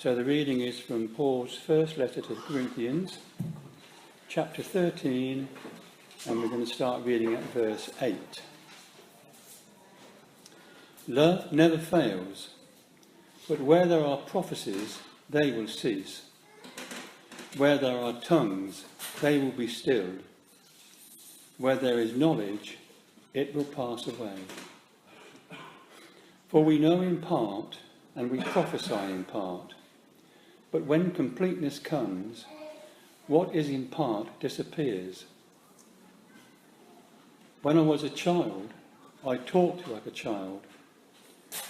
So the reading is from Paul's first letter to the Corinthians, chapter 13, and we're going to start reading at verse 8. Love never fails, but where there are prophecies, they will cease. Where there are tongues, they will be stilled. Where there is knowledge, it will pass away. For we know in part, and we prophesy in part. But when completeness comes, what is in part disappears. When I was a child, I talked like a child.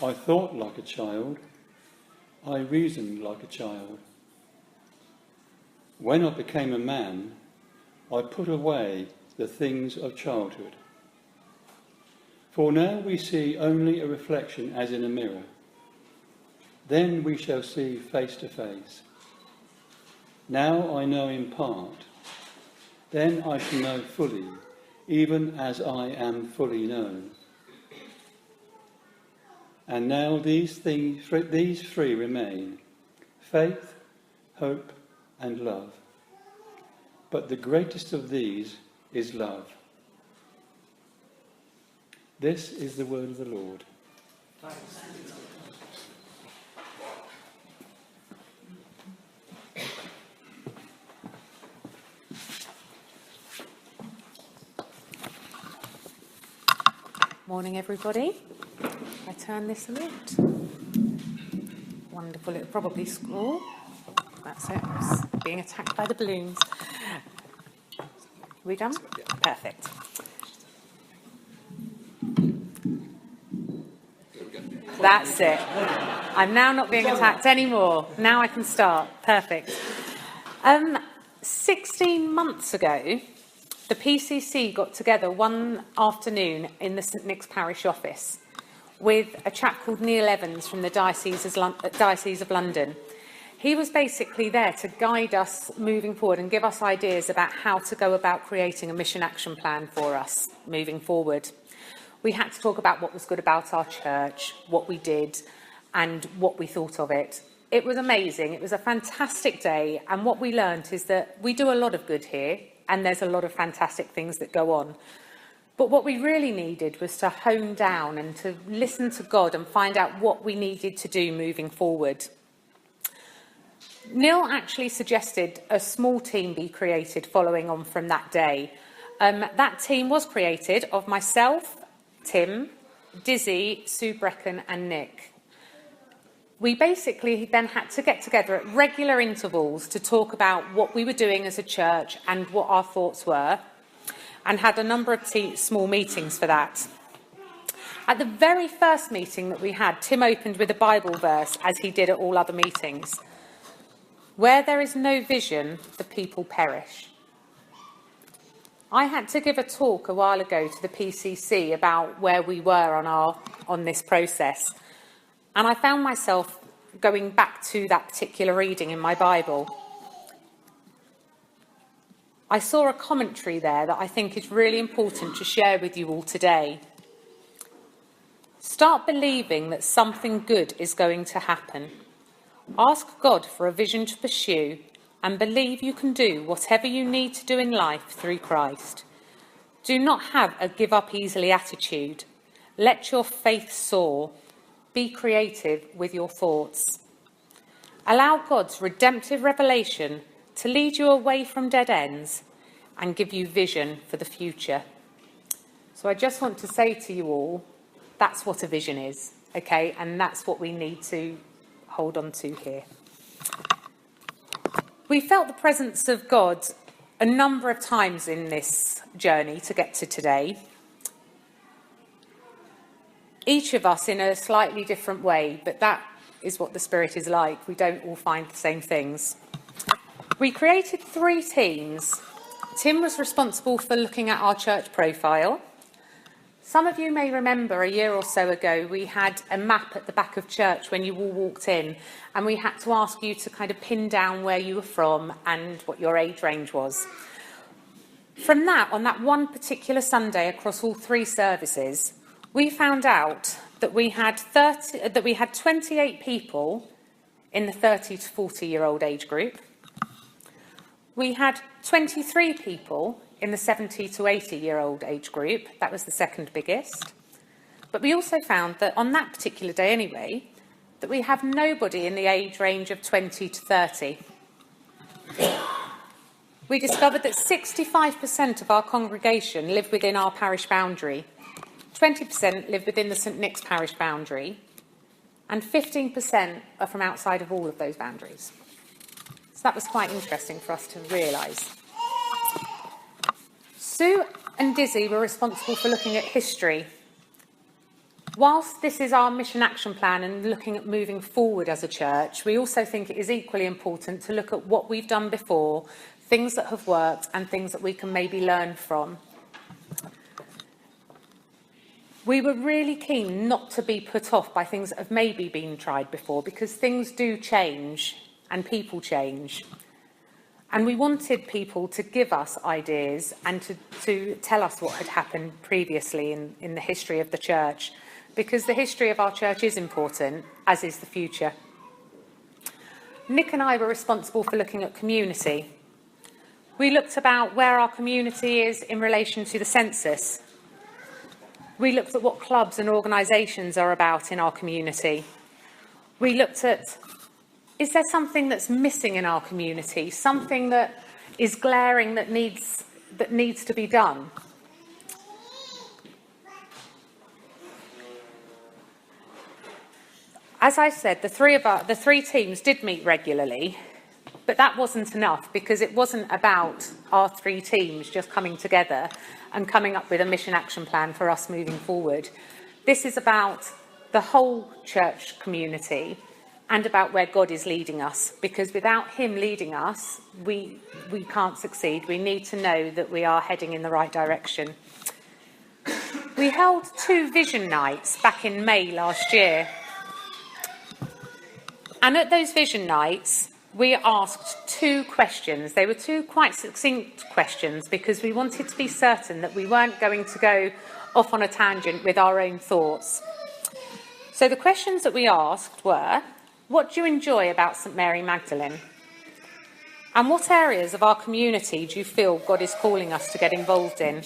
I thought like a child. I reasoned like a child. When I became a man, I put away the things of childhood. For now we see only a reflection as in a mirror. Then we shall see face to face. Now I know in part. Then I shall know fully, even as I am fully known. And now these three remain: faith, hope, and love. But the greatest of these is love. This is the word of the Lord. Thanks. Morning, everybody. I turn this a bit. Wonderful. It'll probably score. That's it. It's being attacked by the balloons. Are we done? Perfect. That's it. I'm now not being attacked anymore. Now I can start. Perfect. 16 months ago, the PCC got together one afternoon in the St Nick's Parish office with a chap called Neil Evans from the Diocese of London. He was basically there to guide us moving forward and give us ideas about how to go about creating a mission action plan for us moving forward. We had to talk about what was good about our church, what we did, and what we thought of it. It was amazing. It was a fantastic day, and what we learned is that we do a lot of good here, and there's a lot of fantastic things that go on. But what we really needed was to hone down and to listen to God and find out what we needed to do moving forward. Neil actually suggested a small team be created following on from that day. That team was created of myself, Tim, Dizzy, Sue Brecken and Nick. We basically then had to get together at regular intervals to talk about what we were doing as a church and what our thoughts were, and had a number of small meetings for that. At the very first meeting that we had, Tim opened with a Bible verse, as he did at all other meetings. Where there is no vision, the people perish. I had to give a talk a while ago to the PCC about where we were on this process, and I found myself going back to that particular reading in my Bible. I saw a commentary there that I think is really important to share with you all today. Start believing that something good is going to happen. Ask God for a vision to pursue and believe you can do whatever you need to do in life through Christ. Do not have a give up easily attitude. Let your faith soar. Be creative with your thoughts. Allow God's redemptive revelation to lead you away from dead ends and give you vision for the future. So I just want to say to you all, that's what a vision is, okay? And that's what we need to hold on to here. We felt the presence of God a number of times in this journey to get to today. Each of us in a slightly different way, but that is what the Spirit is like. We don't all find the same things. We created 3 teams. Tim was responsible for looking at our church profile. Some of you may remember a year or so ago, we had a map at the back of church when you all walked in, and we had to ask you to kind of pin down where you were from and what your age range was. From that, on that one particular Sunday across all 3 services, we found out that we had 28 people in the 30 to 40-year-old age group. We had 23 people in the 70 to 80-year-old age group. That was the second biggest. But we also found that on that particular day anyway, that we have nobody in the age range of 20 to 30. We discovered that 65% of our congregation live within our parish boundary, 20% live within the St Nick's parish boundary, and 15% are from outside of all of those boundaries. So that was quite interesting for us to realise. Sue and Dizzy were responsible for looking at history. Whilst this is our mission action plan and looking at moving forward as a church, we also think it is equally important to look at what we've done before, things that have worked and things that we can maybe learn from. We were really keen not to be put off by things that have maybe been tried before, because things do change and people change. And we wanted people to give us ideas and to tell us what had happened previously in the history of the church, because the history of our church is important, as is the future. Nick and I were responsible for looking at community. We looked about where our community is in relation to the census. We looked at what clubs and organisations are about in our community. We looked at, is there something that's missing in our community, something that is glaring that needs to be done? As I said, the three teams did meet regularly, but that wasn't enough, because it wasn't about our three teams just coming together and coming up with a mission action plan for us moving forward. This is about the whole church community and about where God is leading us, because without him leading us, we can't succeed. We need to know that we are heading in the right direction. We held 2 vision nights back in May last year. And at those vision nights, we asked 2 questions. They were 2 quite succinct questions, because we wanted to be certain that we weren't going to go off on a tangent with our own thoughts. So the questions that we asked were, what do you enjoy about St Mary Magdalene? And what areas of our community do you feel God is calling us to get involved in?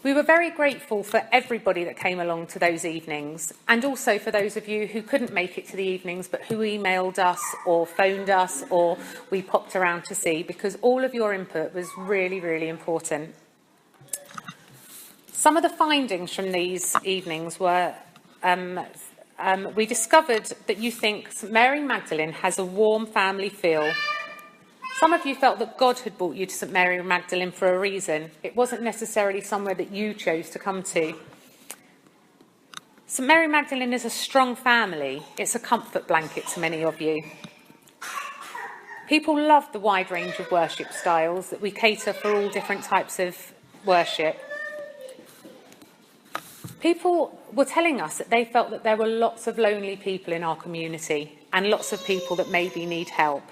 We were very grateful for everybody that came along to those evenings, and also for those of you who couldn't make it to the evenings but who emailed us or phoned us or we popped around to see, because all of your input was really, really important. Some of the findings from these evenings were, we discovered that you think St Mary Magdalene has a warm family feel. Some of you felt that God had brought you to St Mary Magdalene for a reason. It wasn't necessarily somewhere that you chose to come to. St Mary Magdalene is a strong family. It's a comfort blanket to many of you. People love the wide range of worship styles, that we cater for all different types of worship. People were telling us that they felt that there were lots of lonely people in our community and lots of people that maybe need help.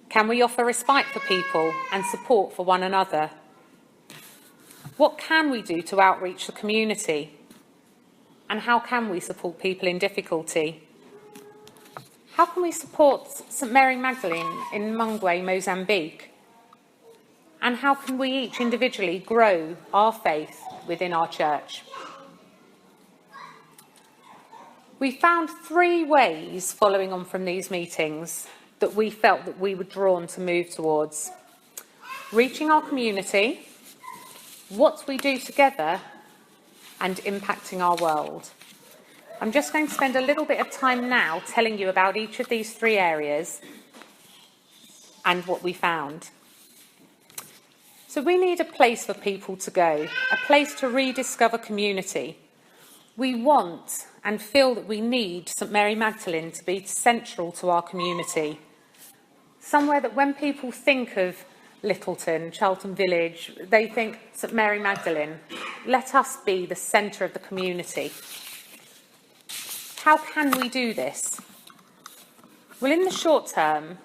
Can we offer respite for people and support for one another? What can we do to outreach the community? And how can we support people in difficulty? How can we support St Mary Magdalene in Mungwe, Mozambique? And how can we each individually grow our faith within our church? We found 3 ways, following on from these meetings, that we felt that we were drawn to move towards: reaching our community, what we do together, and impacting our world. I'm just going to spend a little bit of time now telling you about each of these 3 areas and what we found. So we need a place for people to go, a place to rediscover community. We want and feel that we need St Mary Magdalene to be central to our community. Somewhere that when people think of Littleton, Charlton Village, they think St Mary Magdalene. Let us be the centre of the community. How can we do this? Well, in the short term,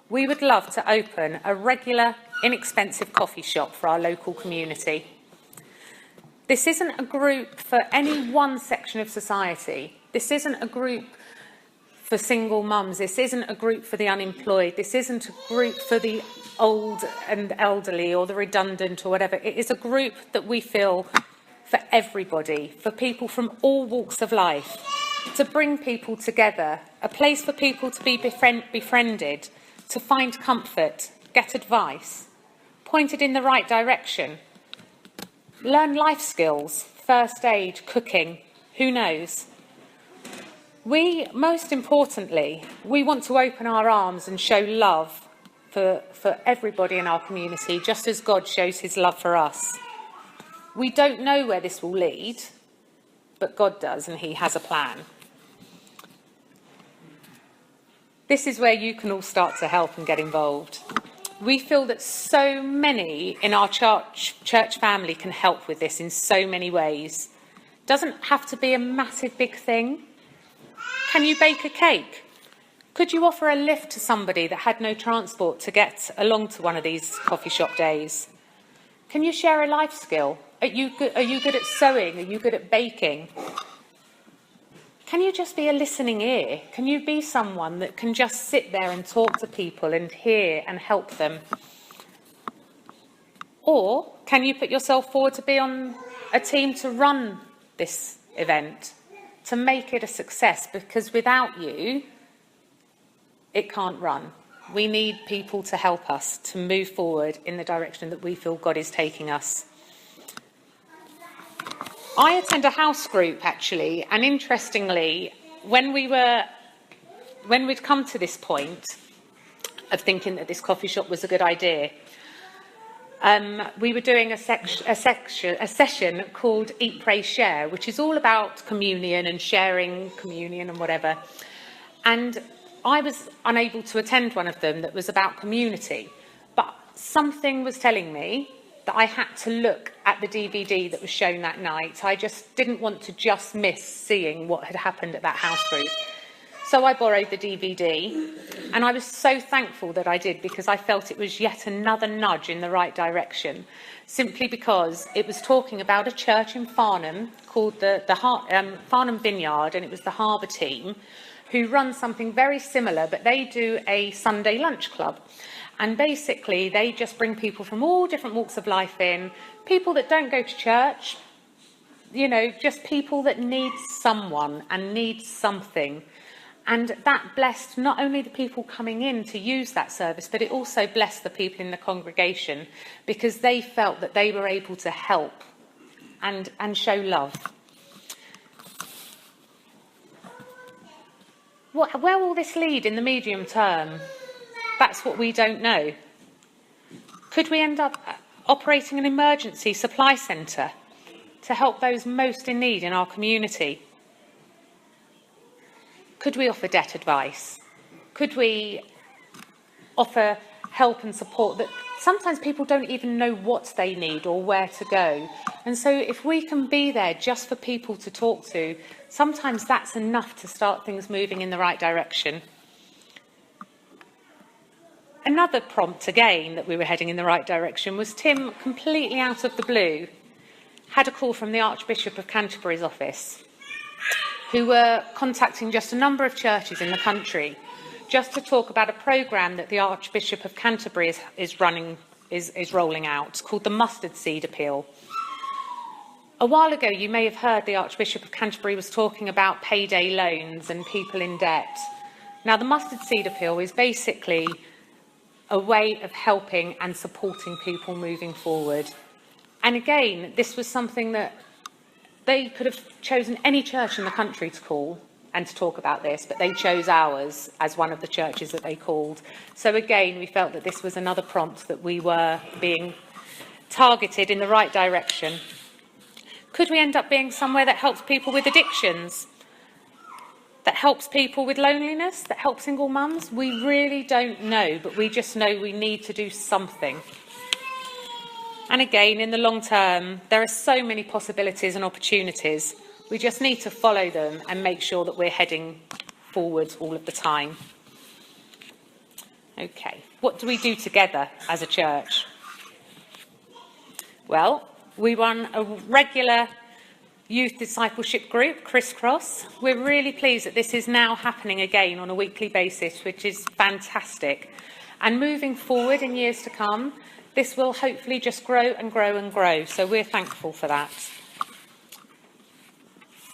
we would love to open a regular, inexpensive coffee shop for our local community. This isn't a group for any one section of society. This isn't a group for single mums. This isn't a group for the unemployed. This isn't a group for the old and elderly or the redundant or whatever. It is a group that we feel for everybody, for people from all walks of life, to bring people together, a place for people to be befriended, to find comfort, get advice, pointed in the right direction, learn life skills, first aid, cooking, who knows. Most importantly, we want to open our arms and show love for everybody in our community, just as God shows his love for us. We don't know where this will lead, but God does, and he has a plan. This is where you can all start to help and get involved. We feel that so many in our church family can help with this in so many ways. It doesn't have to be a massive big thing. Can you bake a cake? Could you offer a lift to somebody that had no transport to get along to one of these coffee shop days? Can you share a life skill? Are you good at sewing? Are you good at baking? Can you just be a listening ear? Can you be someone that can just sit there and talk to people and hear and help them? Or can you put yourself forward to be on a team to run this event, to make it a success? Because without you, it can't run. We need people to help us to move forward in the direction that we feel God is taking us. I attend a house group, actually, and interestingly, when we'd come to this point of thinking that this coffee shop was a good idea, we were doing a session called Eat, Pray, Share, which is all about communion and sharing communion and whatever. And I was unable to attend one of them that was about community, but something was telling me that I had to look at the DVD that was shown that night. I just didn't want to just miss seeing what had happened at that house group. So I borrowed the DVD, and I was so thankful that I did, because I felt it was yet another nudge in the right direction, simply because it was talking about a church in Farnham called the Farnham Vineyard, and it was the Harbour team who run something very similar, but they do a Sunday lunch club. And basically, they just bring people from all different walks of life in, people that don't go to church, you know, just people that need someone and need something. And that blessed not only the people coming in to use that service, but it also blessed the people in the congregation, because they felt that they were able to help and show love. Where will this lead in the medium term? That's what we don't know. Could we end up operating an emergency supply centre to help those most in need in our community? Could we offer debt advice? Could we offer help and support that sometimes people don't even know what they need or where to go? And so if we can be there just for people to talk to, sometimes that's enough to start things moving in the right direction. Another prompt, again, that we were heading in the right direction was Tim, completely out of the blue, had a call from the Archbishop of Canterbury's office, who were contacting just a number of churches in the country just to talk about a programme that the Archbishop of Canterbury is rolling out, called the Mustard Seed Appeal. A while ago, you may have heard the Archbishop of Canterbury was talking about payday loans and people in debt. Now, the Mustard Seed Appeal is basically a way of helping and supporting people moving forward. And again, this was something that they could have chosen any church in the country to call and to talk about this, but they chose ours as one of the churches that they called. So again, we felt that this was another prompt that we were being targeted in the right direction. Could we end up being somewhere that helps people with addictions? That helps people with loneliness, that helps single mums? We really don't know, but we just know we need to do something. And again, in the long term, there are so many possibilities and opportunities. We just need to follow them and make sure that we're heading forward all of the time. Okay, what do we do together as a church? Well, we run a regular youth discipleship group, Crisscross. We're really pleased that this is now happening again on a weekly basis, which is fantastic. And moving forward in years to come, this will hopefully just grow and grow and grow. So we're thankful for that.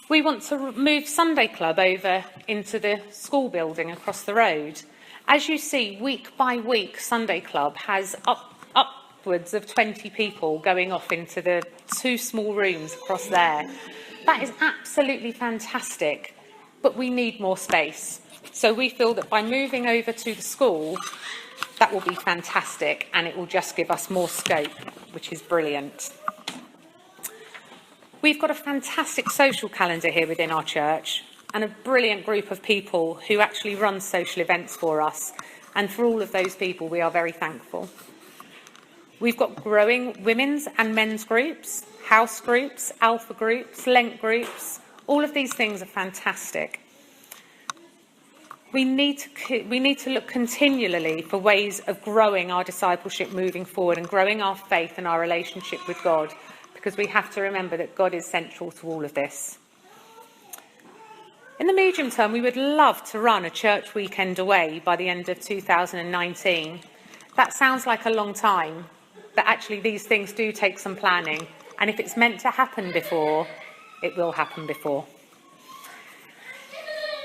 We want to move Sunday Club over into the school building across the road. As you see, week by week, Sunday Club has upwards of 20 people going off into the 2 small rooms across there. That is absolutely fantastic, but we need more space. So we feel that by moving over to the school, that will be fantastic, and it will just give us more scope, which is brilliant. We've got a fantastic social calendar here within our church, and a brilliant group of people who actually run social events for us. And for all of those people, we are very thankful. We've got growing women's and men's groups, house groups, alpha groups, Lent groups. All of these things are fantastic. We need to look continually for ways of growing our discipleship moving forward and growing our faith and our relationship with God, because we have to remember that God is central to all of this. In the medium term, we would love to run a church weekend away by the end of 2019. That sounds like a long time, but actually these things do take some planning. And if it's meant to happen before, it will happen before.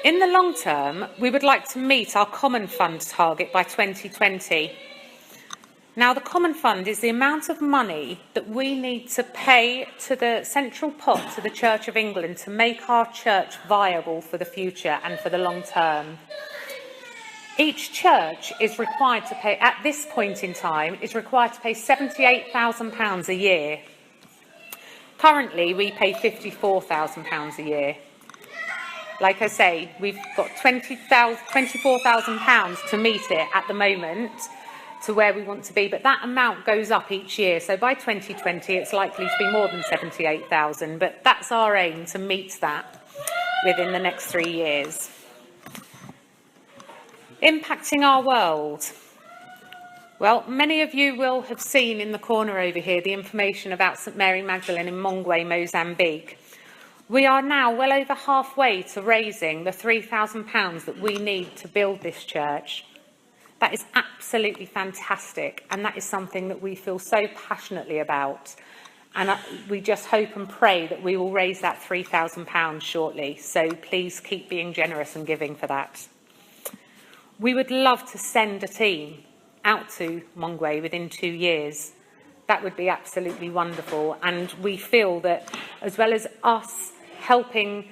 In the long term, we would like to meet our common fund target by 2020. Now, the common fund is the amount of money that we need to pay to the central pot to the Church of England to make our church viable for the future and for the long term. Each church is required to pay, at this point in time, is required to pay £78,000 a year. Currently, we pay £54,000 a year. Like I say, we've got £24,000 to meet it at the moment, to where we want to be, but that amount goes up each year. So by 2020, it's likely to be more than 78,000, but that's our aim, to meet that within the next 3 years. Impacting our world. Well, many of you will have seen in the corner over here the information about St Mary Magdalene in Mongwe, Mozambique. We are now well over halfway to raising the £3,000 that we need to build this church. That is absolutely fantastic, and that is something that we feel so passionately about. And we just hope and pray that we will raise that £3,000 shortly. So please keep being generous and giving for that. We would love to send a team out to Mongwe within 2 years. That would be absolutely wonderful. And we feel that as well as us helping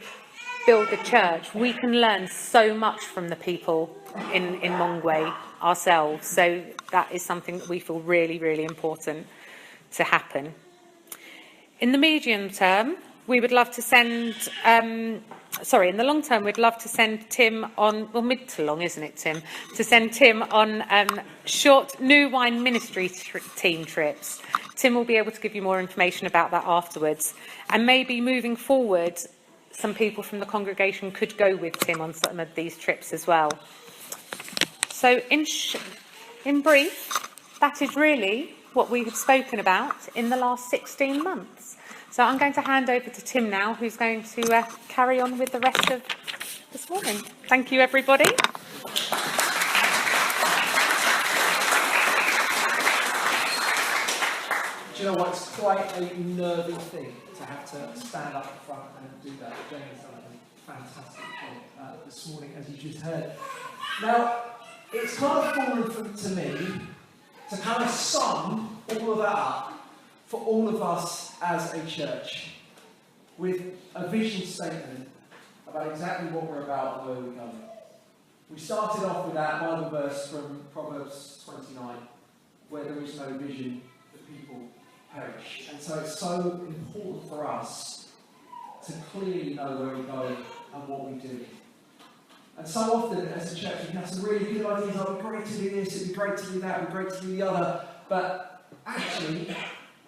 build the church, we can learn so much from the people in Mongwe ourselves. So that is something that we feel really, really important to happen. In the medium term, we would love to send, in the long term, we'd love to send Tim on, well, mid to long, isn't it, Tim? To send Tim on short new wine ministry team trips. Tim will be able to give you more information about that afterwards. And maybe moving forward, some people from the congregation could go with Tim on some of these trips as well. So in brief, that is really what we have spoken about in the last 16 months. So I'm going to hand over to Tim now, who's going to carry on with the rest of this morning. Thank you, everybody. Do you know what? It's quite a nervy thing to have to stand up in front and do that. James done a fantastic job this morning, as you just heard. Now, it's kind of fallen to me to kind of sum all of that up for all of us as a church with a vision statement about exactly what we're about and where we're going. We started off with that Bible verse from Proverbs 29, where there is no vision, the people perish. And so it's so important for us to clearly know where we go and what we do. And so often as a church we have some really good ideas, oh, it'd be great to do this, it'd be great to do that, it'd be great to do the other, but actually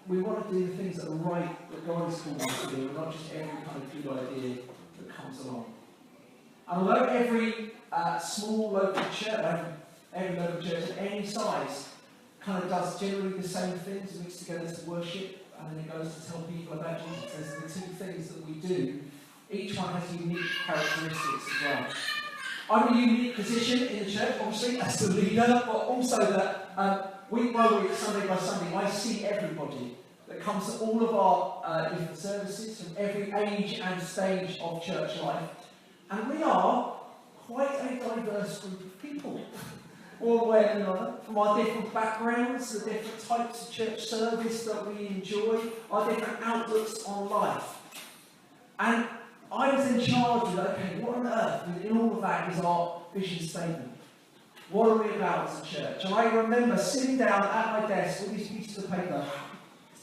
we want to do the things that are right, that God has called us to do, and not just every kind of good idea that comes along. And although every small local church, every local church at any size, kind of does generally the same things, mixed together to worship and then it goes to tell people about Jesus. There's the two things that we do. Each one has unique characteristics as well. I'm in a unique position in the church, obviously, as the leader, but also that week by week, Sunday by Sunday, I see everybody that comes to all of our different services from every age and stage of church life. And we are quite a diverse group of people, all the way and another, from our different backgrounds, the different types of church service that we enjoy, our different outlooks on life. And I was in charge of, okay, what on earth, in all of that, is our vision statement? What are we about as a church? And I remember sitting down at my desk with these pieces of paper,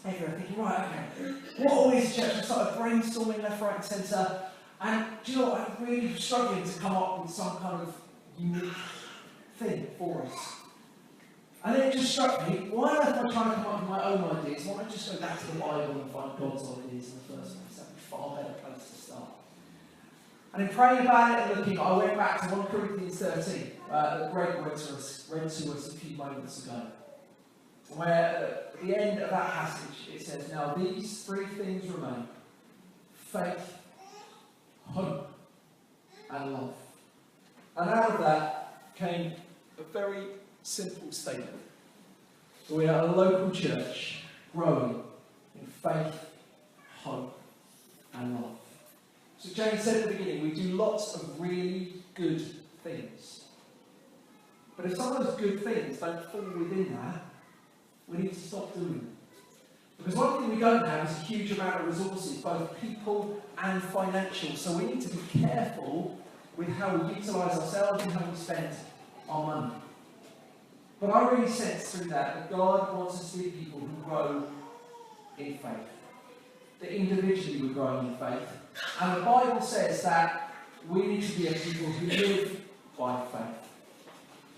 thinking, right, okay, what are we as a church? I started brainstorming left, right, and centre. And do you know what? I'm really struggling to come up with some kind of unique thing for us. And then it just struck me, why on earth am I trying to come up with my own ideas? Why don't I just go back to the Bible and find God's ideas in the first place? That'd be a far better place to start. And in praying about it and looking, I went back to 1 Corinthians 13, that Greg read to us a few moments ago. Where at the end of that passage it says, now these three things remain: faith, hope, and love. And out of that came a very simple statement. We are a local church growing in faith, hope, and love. So James said at the beginning, we do lots of really good things. But if some of those good things don't fall within that, we need to stop doing them. Because one thing we don't have is a huge amount of resources, both people and financial. So we need to be careful with how we utilise ourselves and how we spend our money. But I really sense through that God wants us to be people who grow in faith. That individually we're growing in faith. And the Bible says that we need to be a people who live by faith.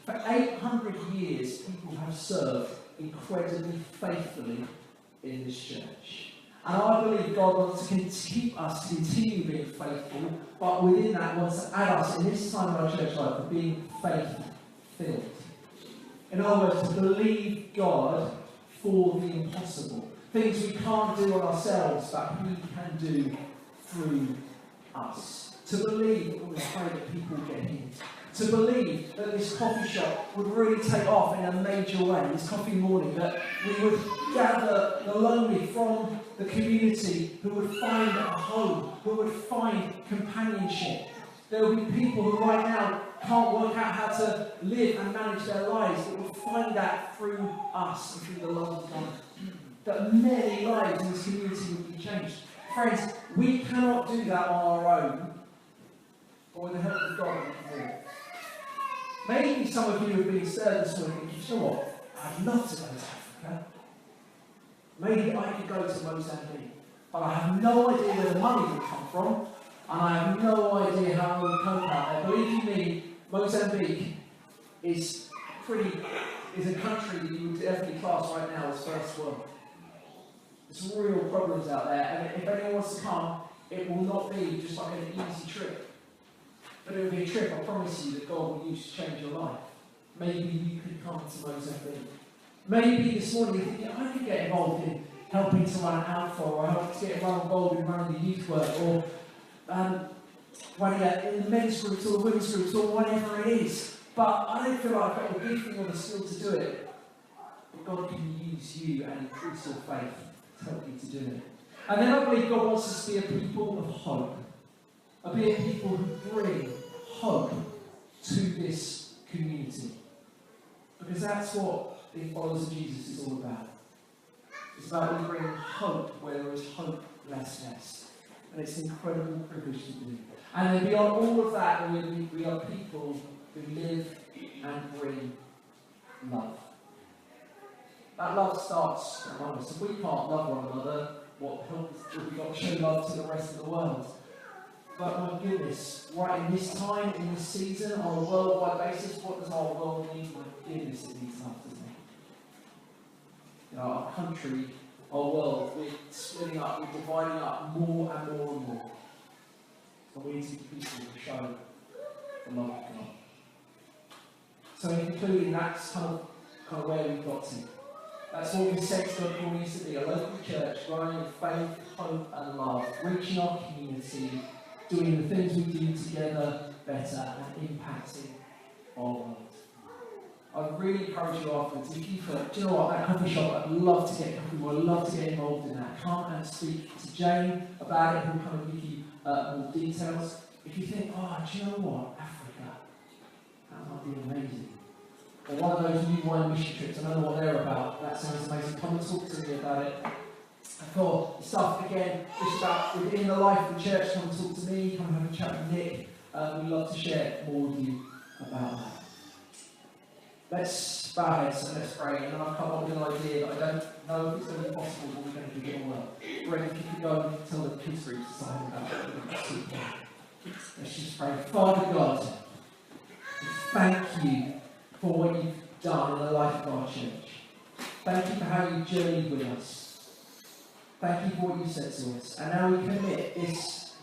For 800 years, people have served incredibly faithfully in this church. And I believe God wants to keep us to continue being faithful, but within that wants to add us in this time of our church life of being faith-filled. In other words, to believe God for the impossible. Things we can't do on ourselves, but He can do through us. To believe that we're afraid that people get in. To believe that this coffee shop would really take off in a major way, this coffee morning, that we would gather the lonely from the community who would find a home, who would find companionship. There will be people who right now can't work out how to live and manage their lives, but will find that through us and through the love of God. That many lives in this community will be changed. Friends, we cannot do that on our own, but with the help of God we can do it. Maybe some of you have been stirred this morning thinking, you know what, I'd love to go to Africa. Maybe I could go to Mozambique, but I have no idea where the money will come from, and I have no idea how I will cope out there. Believe you me, Mozambique is a country that you would definitely class right now as first world. There's real problems out there, and if anyone wants to come, it will not be just like an easy trip. But it will be a trip, I promise you, that God will use to change your life. Maybe you could come to Mozambique. Maybe this morning you think, yeah, I could get involved in helping to run an outfit, or help to get involved in running the youth work, or running in the men's groups or the women's groups, or whatever it is. But I don't feel like I've got the gifting or the skill to do it. But God can use you and increase your faith to help you to do it. And then I believe God wants us to be a people of hope. Be a people who bring hope to this community. Because that's what the followers of Jesus is all about. It's about we bring hope where there is hopelessness. And it's an incredible privilege to do. And then beyond all of that, we are people who live and bring love. That love starts among us. If we can't love one another, what help have we got to show love to the rest of the world? But my goodness, right in this time, in this season, on a worldwide basis, what does our world need? My goodness, it needs love, doesn't it? You know, our country, our world, we're splitting up, we're dividing up more and more and more. But we need to be people to show the love of God. So in concluding, that's kind of where we've got to. That's what we said God called us to be, a local church, growing in faith, hope and love, reaching our community, doing the things we do together better and impacting our world. I'd really encourage you afterwards, if you feel, do you know what, that coffee shop, I'd love to get coffee, I'd love to get involved in that. Come and speak to Jane about it, who'll come and give you more details. If you think, oh, do you know what, Africa, that might be amazing. Or one of those new wine mission trips, I don't know what they're about, that sounds amazing. Come and talk to me about it. And for stuff, again, just about within the life of the church, come and talk to me, come and have a chat with Nick. We'd love to share more with you about that. Let's bow our heads and let's pray. And then I've come up with an idea that I don't know if it's going to be possible, but we're going to do it all well. Brent, if you could go and tell the kids group to sign about it. Let's just pray. Father God, thank you for what you've done in the life of our church. Thank you for how you journeyed with us. Thank you for what you said to us. And now we commit this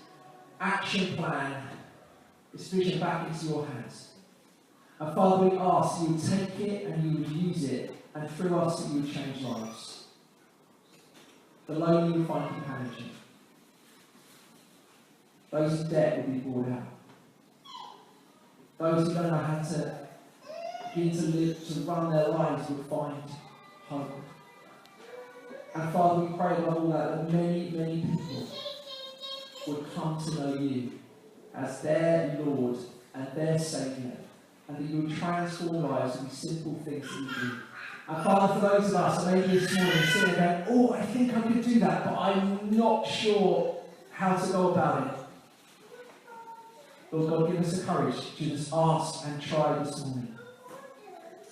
action plan, this vision back into your hands. And Father, we ask you would take it and you would use it, and through us that you would change lives. The lonely would find companionship. Those in debt will be brought out. Those who don't know how to begin to live, to run their lives, would find hope. And Father, we pray above all that many, many people would come to know you as their Lord and their Saviour, and that you would transform lives with simple things that you do. And Father, for those of us that maybe this morning sitting there going, oh, I think I could do that, but I'm not sure how to go about it. Lord God, give us the courage to just ask and try this morning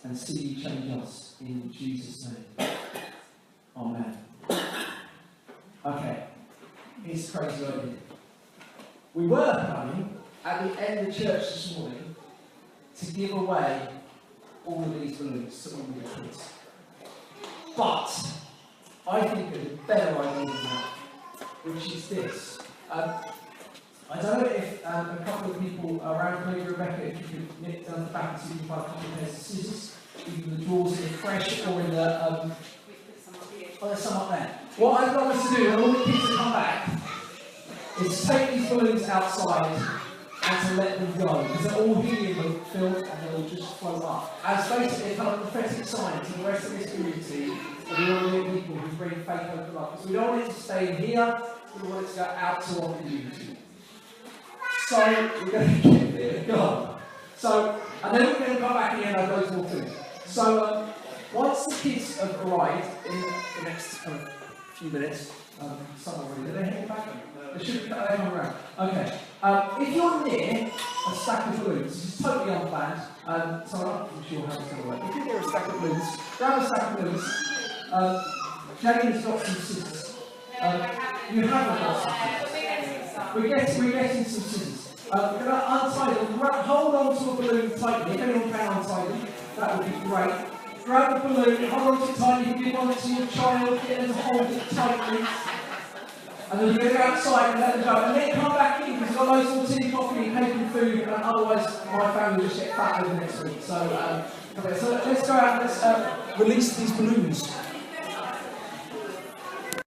and see you change us in Jesus' name. Amen. Okay, here's a crazy idea. We were planning at the end of the church this morning to give away all of these balloons to all the kids. But I think there's a better idea than that, which is this. I don't know if a couple of people around, maybe Rebecca, if you could nip down the back and see if you can find a couple of pairs of scissors, either in the drawers in the fresh or in the. Oh, there's some up there. What I'd like us to do, when all the kids come back, is to take these balloons outside and to let them go, because they're all helium filled and they'll just float up. As basically a kind of prophetic sign to the rest of this community of the ordinary people who bring faith, hope and love. Because we don't want it to stay here, we want it to go out to our community. So we're going to give it a go. So, and then we're going to come back again and have loads more food. So once the kids have arrived in the next few minutes, some already, are they heading back? They should come around. Okay. If you're near a stack of balloons, this is totally unplanned, so I'm not sure how it's going to work. If you're near a stack of balloons, grab a stack of balloons. Jane's got some scissors. You haven't got some scissors. We're getting some scissors. We're going to untie them. Hold on to a balloon tightly. If anyone can untie them, that would be great. Grab the balloon, hold on to it tightly. You can give one to your child, get them to hold it tightly. And then we're going to go outside and let them go. And then come back in, because we've got loads more tea, coffee, cake and food, and otherwise my family will just get fat over next week. So let's go out and let's release these balloons.